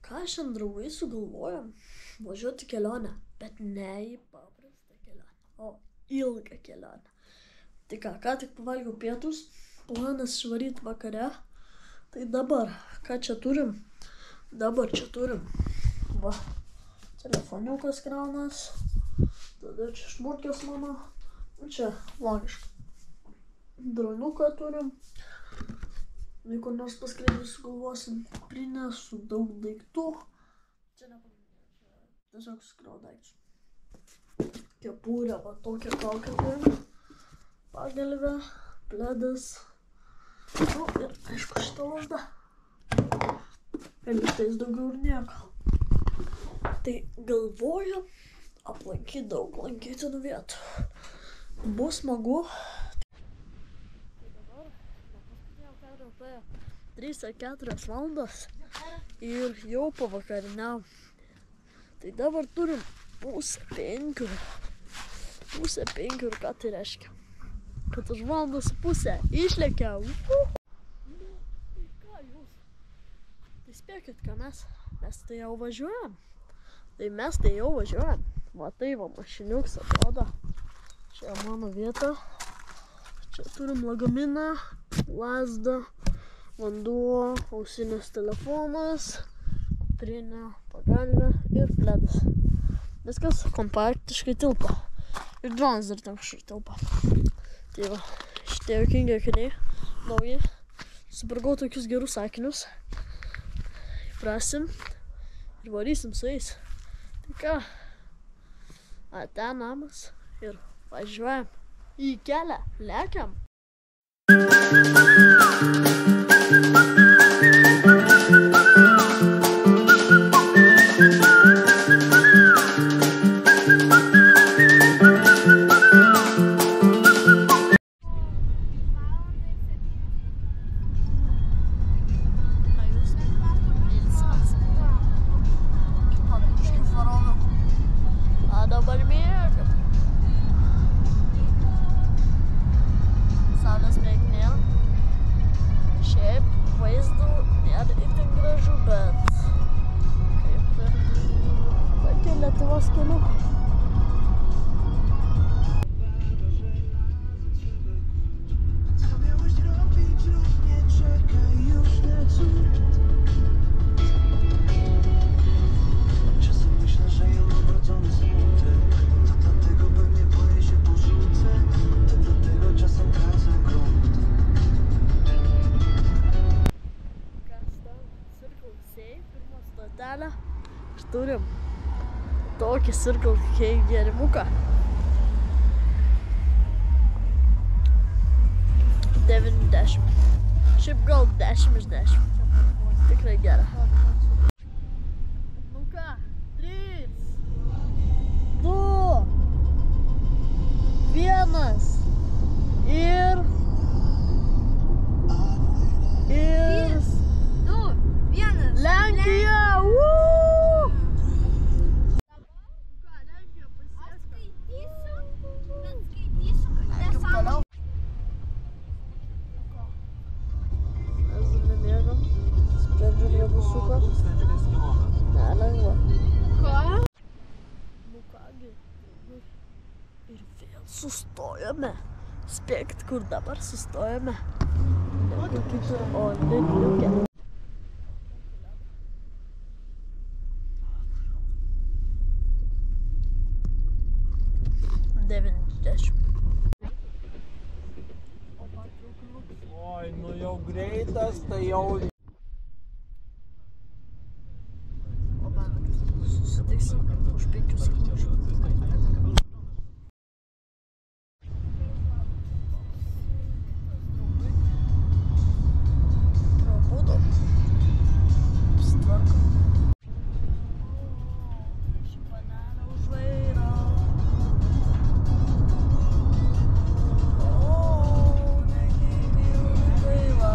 Ką šiandien draugai sugalvojom? Važiuoti kelionę, bet ne į paprastą kelionę, o ilgą kelionę. Tai ką tik pavalgiau pietus, planas išvaryti vakare. Tai dabar, ką čia turim? Dabar čia turim, va, telefoniukas kraunas, tada čia šmurkės mano, čia logiška. Dronuką turim, jeigu nors paskraidį sugalvosim, prinesu daug daiktų. Čia nepagrindinė, tiesiog susikrau daiktus. Kepurę, va tokią kaukę turim, pagalvę, pledas, nu ir aišku šitą lazdą. Ir tais daugiau ir nieko. Tai galvoju aplankyti daug lankytinų vietų. Bus smagu. 3 ar 4 valandos ir jau pavakariniam. Tai dabar turim 4:30. 4:30 ir ką tai reiškia? Kad už 1:30 išlekia. Ką jūs? Tai spėkit, ką mes tai jau važiuojam. Va tai va mašiniuks atrodo. Čia mano vieta. Čia turim lagaminą, lazdą, vanduo, ausinis telefonas, kuprinė, pagalvė ir pledas. Viskas kompaktiškai tilpa. Ir dronas dar ten kažkur tilpa. Tai va, šitie juokingi akiniai, nauji. Supirkau tokius gerus akinius. Įprasim ir varysim su jais. Tai ką, ten namas ir važiuojam į kelią, lekiam. Dabar mėgam. Saulės beveik nėra. Šiaip vaizdų nėra itin gražu, bet kaip ir tokie Lietuvos kelių. Turim tokį Circle K gėrimuką. 90. Šiaip gal 10 iš 10. Tikrai gera. Nu ką, 3, 2, 1 ir 2, 1 Lenkija! Nelengva. Ką? Nu kągi. Ir vėl sustojame. Spėkit, kur dabar sustojame. Negu kitur, o Lidliuke. Oi, nu jau greitas, tai jau... Susitiksim už 5 sekundžių. Prabudom. Apsitvarkom. Ši panelė už vairo. O, negyvi gaila.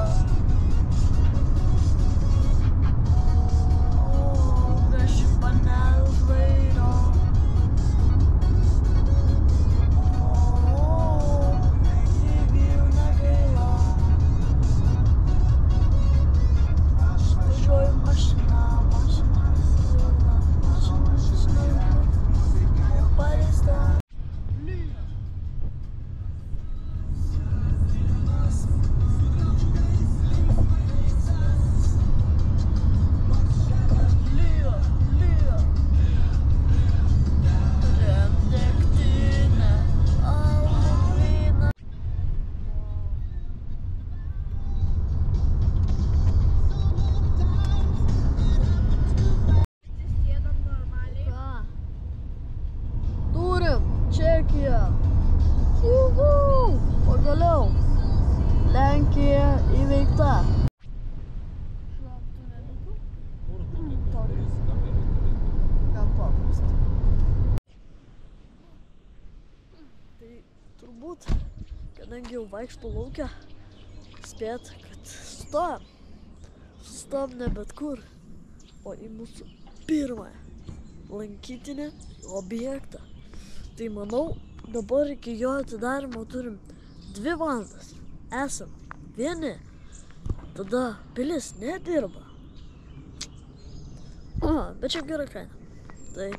Uhu! Pagaliau. Lenkija įveikta. Gan paprasta. Tai turbūt, kadangi jau vaikšto laukia, spėt, kad sustojam ne bet kur, o į mūsų pirmąją lankytinį objektą. Tai manau, dabar iki jo atidarimo turim 2 valandas. Esam vieni. Tada pilis nedirba. Bet čia gera kaina. Tai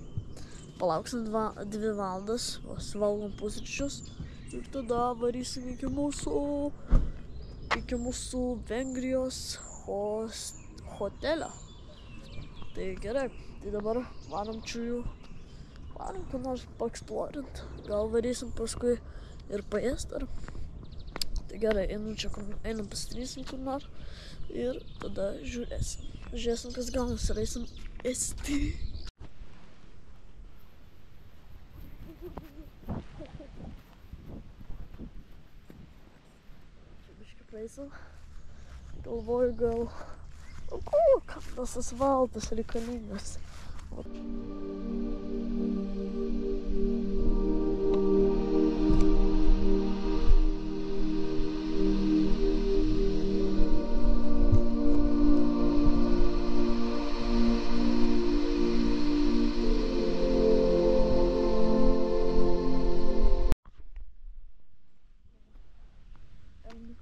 palauksim 2 valandas, suvalgom pusryčius ir tada varysim iki mūsų Vengrijos hotelio. Tai gerai, tai dabar varom ką nors paeksplorint. Gal varysim paskui ir paėst ar. Tai gerai, einam pasidarysim kur nors ir tada žiūrėsim, kas gaunas ir eisim esti. Čia biškį praeisim. Galvoju, kam tas asfaltas reikalingas.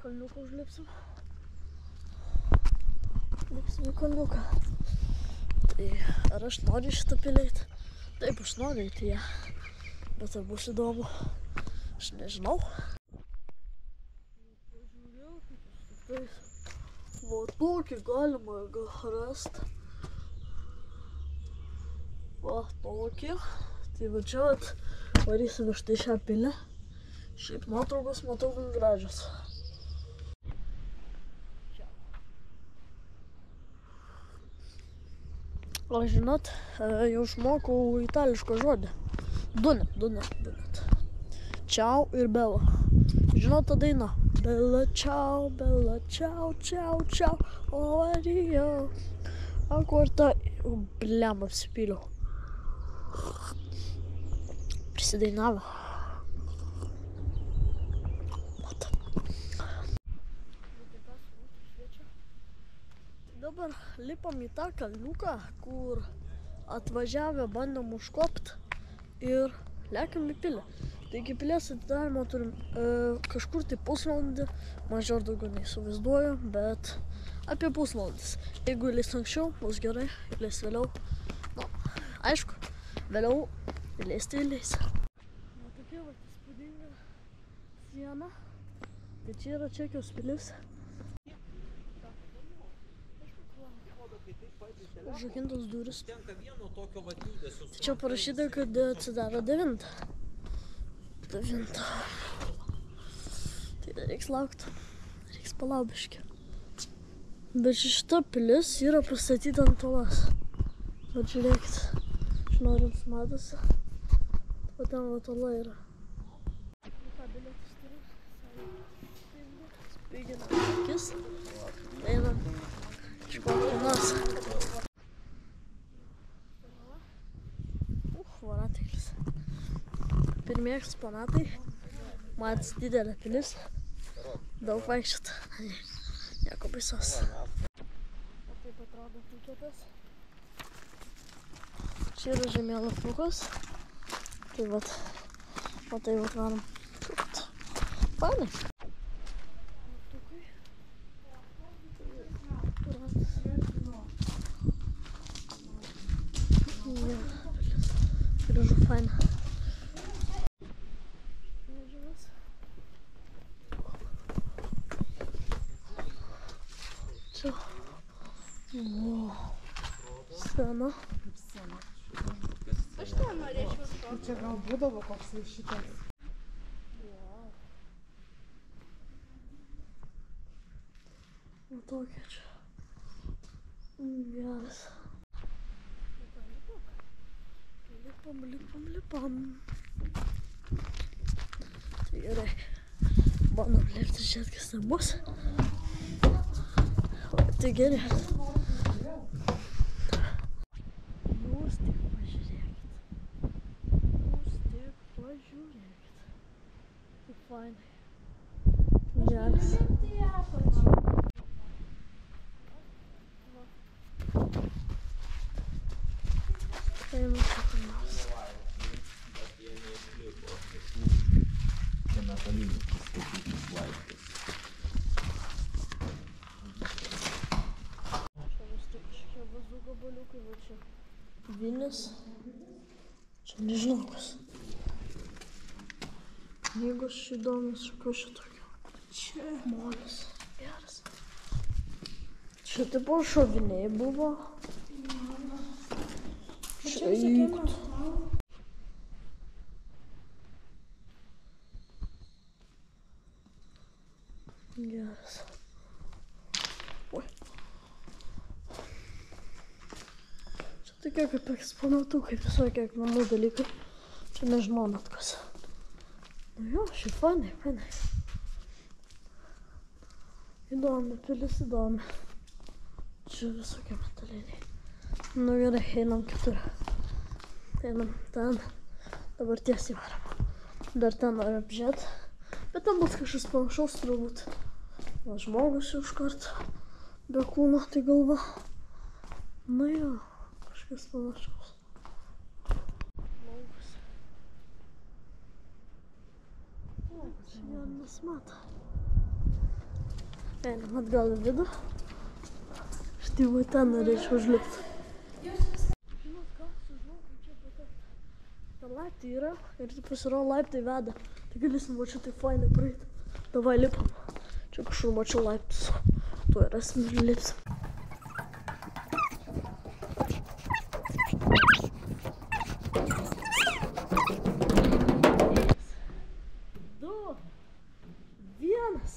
Kalniuką užlipsim. Lipsim į kalniuką. Tai ar aš noriu šitą pilį eit? Taip, aš noriu eiti ją. Bet ar bus įdomu? Aš nežinau. Pažiūrėkite, tiktais. Va tokį galima rast. Va tokį. Tai va čia varysime štai šią pilį. Šiaip nuotraukos matau gan gražios. O žinot, jau išmokau itališką žodį. Du net. Ciao ir bella. Žinot tą dainą? Bella ciao, ciao, ciao, o adio. Akortą, blem, apsipyliau. Prisidainavo. Dabar lipam į tą kalniuką, kur atvažiavę bandėm užkopt ir lekiam į pilį. Taigi pilies atidarimo turim kažkur tai pusvalandį, mažiau ar daugiau neįsivaizduoju, bet apie pusvalandis. Jeigu įleis anksčiau, bus gerai, įleis vėliau. Nu, aišku, vėliau įleis. Va tokia va įspūdinga siena. Tai čia yra Čekijos pilis. Užrakintos durys. Tai čia parašyta, kad atsidaro 9. Tai reiks laukti. Reiks palaubiški. Bet šita pilis yra pastatyta ant uolos. Bet žiūrėkit. Žinojant matosi. O ten va uola yra. Ką bilietus turiu? Spigina akis. Einam. Iškokį nosą. Voratiklis. Pirmieji eksponatai. Matosi didelė pilis. Daug vaikščiot. Nieko baisos. O taip atrodo tiketas. Čia yra žemėlapiukas. Tai vat. O tai vat varom. Fainai. Gražu, faina. Čia. Scena. Aš ten norėčiau to. Čia gal būdavo koks šitas. O tokia čia. Geras. Lipam. Gerai. Bandom lipti, žiūrėt, kas ten bus. O tai gerai. Jūs tik pažiūrėkit. Kaip fainai. Geras. Tai mums pirmiausia. Čia metalinis pastatytas laiptas. Čia vis tik kažkokie vazų gabaliukai, va čia Vilnius. Čia nežinau kas. Knygos įdomios, kas čia tokio. Čia molis. Geras. Čia tipo šoviniai buvo. Čia įkt. Geras. Oi. Čia tokie kaip eksponatukai, visokie akmenų dalykai. Čia nežinau net kas. Nu jo, šiaip fainai, fainai. Įdomi, pilis įdomi. Čia visokie metaliniai. Nu gerai, einam kitur. Einam ten. Dabar tiesiai varam. Dar ten noriu apžiūrėti. Bet ten bus kažkas panašaus turbūt. Va, žmogus jau iškart. Be kūno, tai galva. Nu jo, kažkas panašaus. Laukas. Čia jo nesmata. Einam atgal į vidų. Štai va ten norėčiau užlipti. Žinot ką, sužinau, kaip čia patekti. Ten laiptai yra ir pasirodo laiptai veda. Tai galėsim va čia taip fainai praeiti. Davai lipam. Čia kažkur mačiau laiptus. Tuoj rasim ir lipsim. Du. Vienas.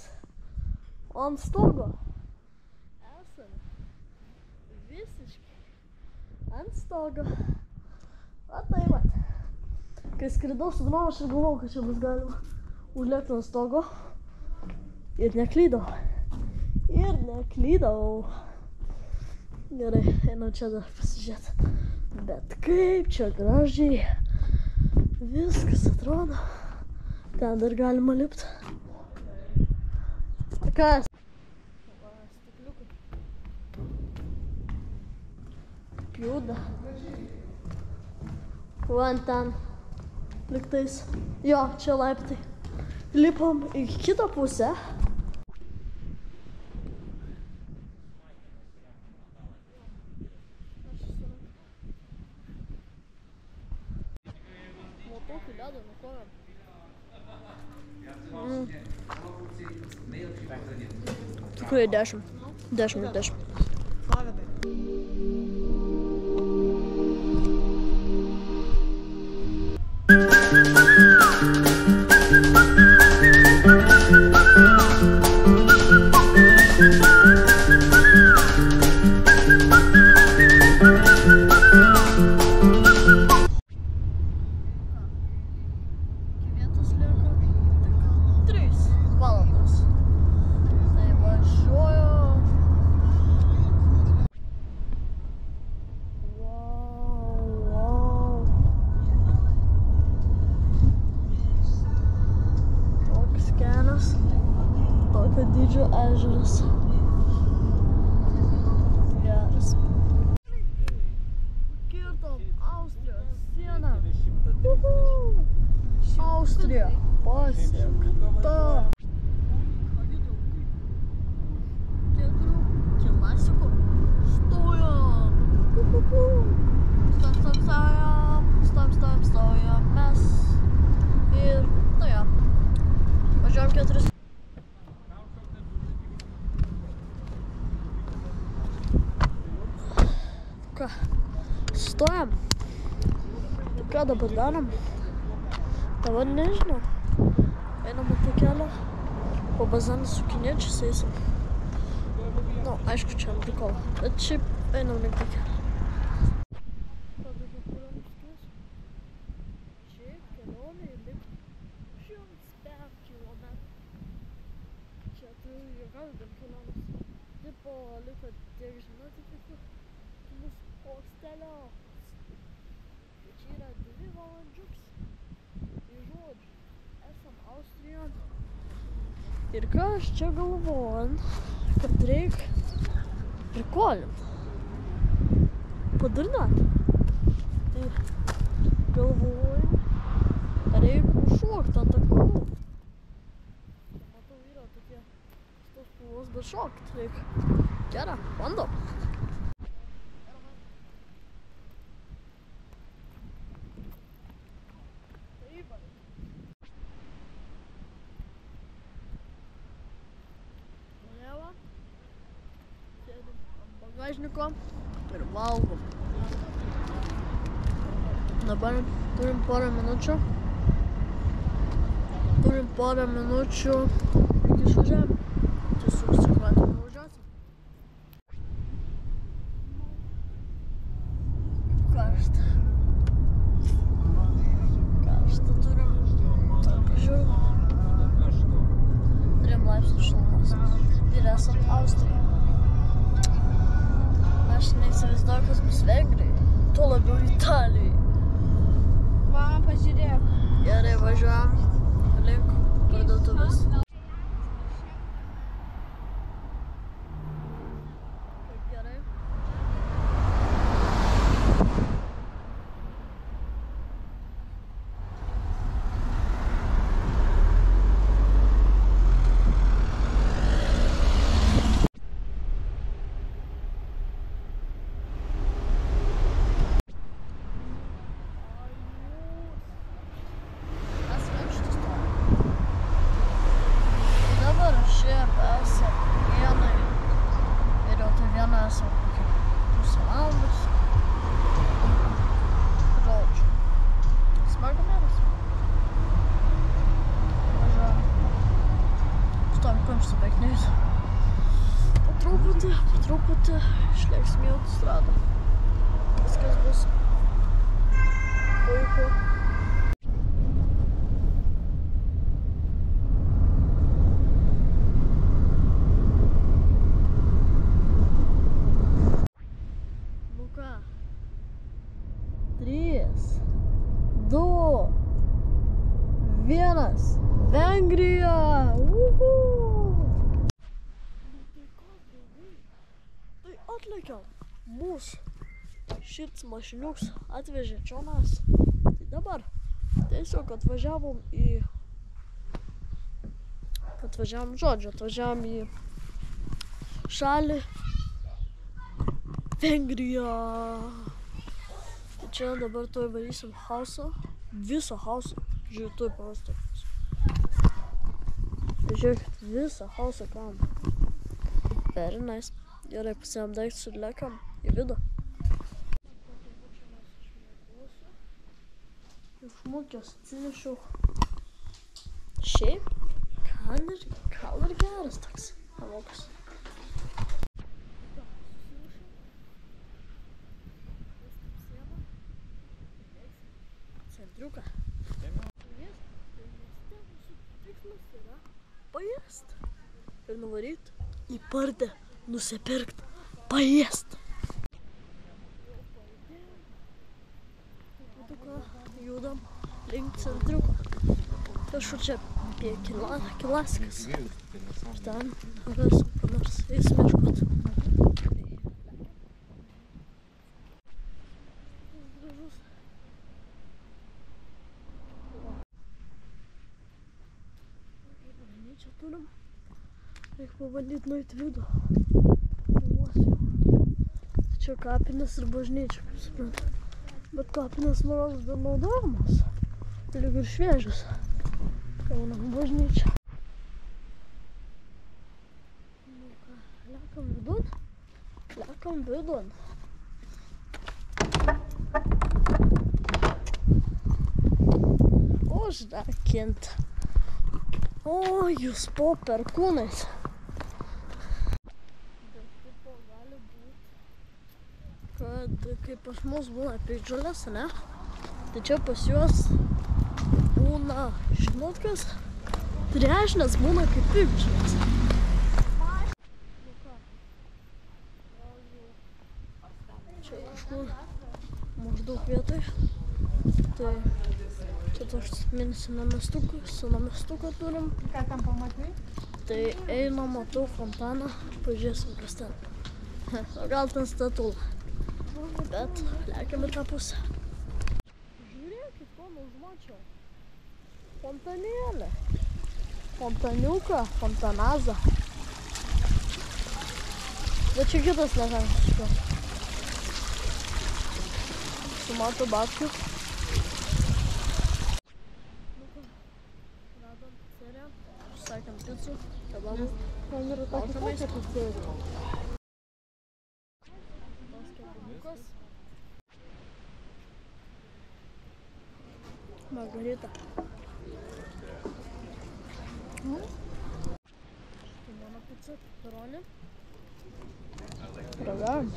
O ant stogo. Esame. Visiškai. Ant stogo. O tai vat. Kai skridau su dronu, aš ir galvojau, kad čia bus galima užlėkti ant stogo. Ir neklydau. Gerai, einam čia dar pasižiūrėti. Bet kaip čia gražiai. Viskas atrodo. Ten dar galima lipti. Kas? Stikliukai. Juda. Van ten. Liktais. Jo, čia laiptai. Lipam į kitą pusę. Matau, ledo nuo kojom. Tikrai 10. 10. Tokio dydžio ežeras. Geras. Kirtom Austrijos sieną. Austrija pasiekta. Keturių klasikų. Stojam. Stojam. Mes. Ir, nu jo. Važiuojam 4. Ką? Stojam. Ką dabar darom? Dabar nežinau. Einam apie kelią. Po bazaną su kiniečiais eisim. Nu, aišku, čia ant prikolo. Bet šiaip einam link tą kelią. Šiaip kelionė link 105 km. pradedam keliones. Tipo, liko tiek žinoti, kaip mūsų postelio. Tai čia yra 2 valandžiuks. Tai žodžiu, esam Austrijoje. Ir ką aš čia galvoju, kad reik prikolint. Padarinat. Tai galvoju, reik užšokt ant akmenų. Matau, yra tokie tos spalvos, bet šokt reik. Gerai, bandom. Sėdim ant bagažniko ir valgom. Dabar turim porą minučių. Iki išvažiavim. Tiesiog sekvatim nuvažiuosim. Karšta. Turim. Pažiūrėjau. 3 laipsnių šilumos. Ir esam Austrijoje. Aš neįsivaizduoju, kas bus Vengrijai. Tuo labiau Italijai. Mama, pažiūrėk. Gerai, važiuojam link parduotuvės. Kaip gerai. Po truputį išlėksim į autostradą. Viskas bus puiku. Nu ką? 3, 2, 1. Vengrija! Uhu! Tai atlėkiam. Mūsų šits mašiniuks atvežė čionas. Tai dabar tiesiog atvažiavom į šalį Vengriją. Tai čia dabar tuoj varysim hausą. Visą hausą. Žiūrėjau, tuoj pavastai. Tai žiūrėkit, visą hausą kam. Very nice. Gerai, pasiėm daiktus ir lekiam į vidų. Iš mugės atsinešiau. Šiaip, gal ir geras toks namukas. Centriuką. Tikslas yra paėst ir nuvaryt į pardę. Nusipirkt, paėst. Judam link centriuko. Kažkur čia apie Kilaskas. Ir ten rasim ką nors įsimieškot. Čia turim. Reikia pabandyti nueit vidų. Čia kapinės ir bažnyčia, kaip suprantu. Bet kapinės maros dar naudojamos. Tai lyg ir šviežios. Kaunam bažnyčia. Nu ką, lekam vidun. Užrakint. O, jūs po perkūnais. Kad kaip pas mus būna piktžolės, ne? Tai čia pas juos būna, žinot kas? Trešnės būna kaip piktžolės. daug vietoj. Tai čia toks mini senamiestuką turim. Ką ten pamatai? Tai einam, matau fontaną, pažiūrėsim, kas ten. Gal ten statula. Bet lekiam į tą pusę. Žiūrėkit, ko užmačiau. Fontanėlė. Fontaniuką, fontanazą. Bet čia kitas lekančius. Su Matu babkiu. Radom pizzeriją, užsakėm picų, kebabų. Ten yra tokia kokia pizzerija. Tos kebabukas. Margarita. Tai mano pica, pepperoni. Ragaujam.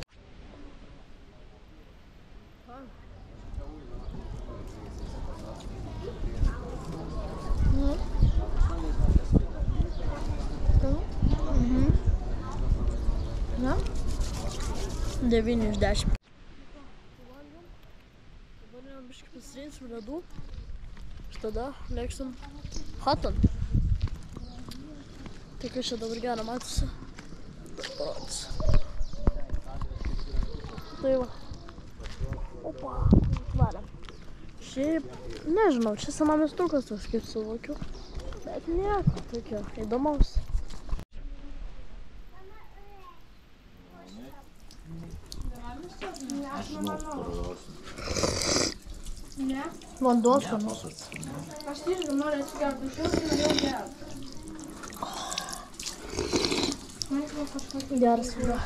Na? 9 iš 10. Dabar jau biškai pasirinsim ledų. Ir tada lėksim Hutton. Tai kas čia dabar gerą matosi. Parodys. Tai va. Opa, varėm. Šiaip, nežinau, čia senamiestukas tas, kaip suvokiu. Bet nieko, tokio įdomaus. Ne? Vanduo skanus. Aš irgi noriu atsigerti dušus ir jau gerti. Geras vanduo.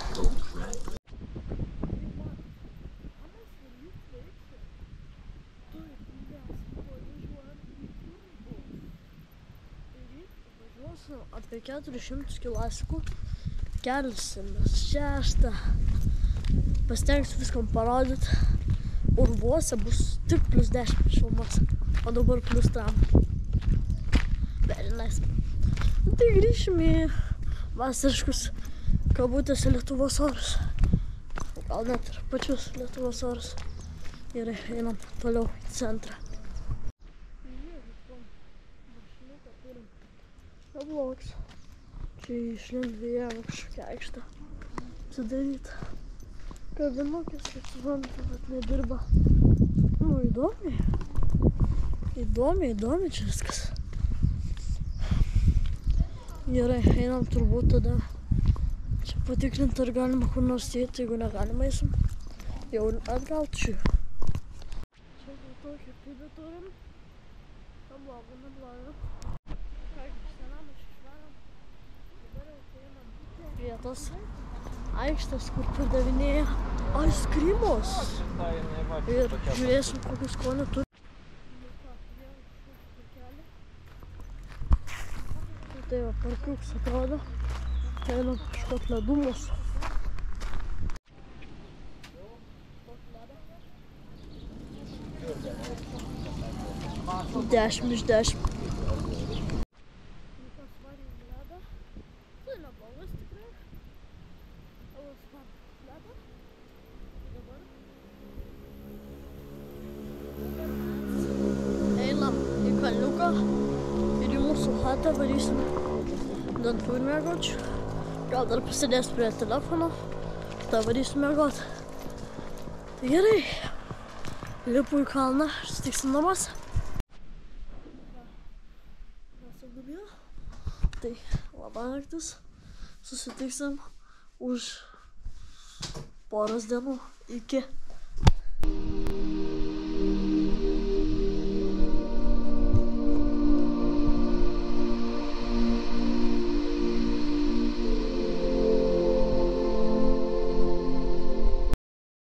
Apie 400 kilometrų kelsimės 6. Pasitengsiu viskam parodyti. Urvuose bus tik +10 šilumos, o dabar +3. Very nice. Tai grįšim į vasariškus kabutėse Lietuvos orus. Gal net ir pačius Lietuvos orus. Ir einam toliau į centrą. Neblogs. Čia išlind vėjavo kažkokią aikštę sudarytą. Kavinukės, kaip suprantu, bet nedirba. Nu, įdomiai. Įdomiai čia viskas. Gerai, einam turbūt tada. Čia patikrinti, ar galima kur nors įeiti, jeigu negalima eisim. Jau atgal čia. Čia gal tokį pybę turim. Neblogo. Vietos aikštės, kur pardavinėja aiskrimus. Ir žiūrėsim, kokius skonį turi. Tai va, parkiuks atrodo. Einam kažkot ledų mūsų. 10 iš 10. Kalniuką ir į mūsų chatą varysim dantų ir mėgočių. Gal dar pasidės prie telefono, tada varysim mėgot. Tai gerai, lipu į kalną ir sutiksim namuose. Tai labanaktis, susitiksim už poros dienų iki.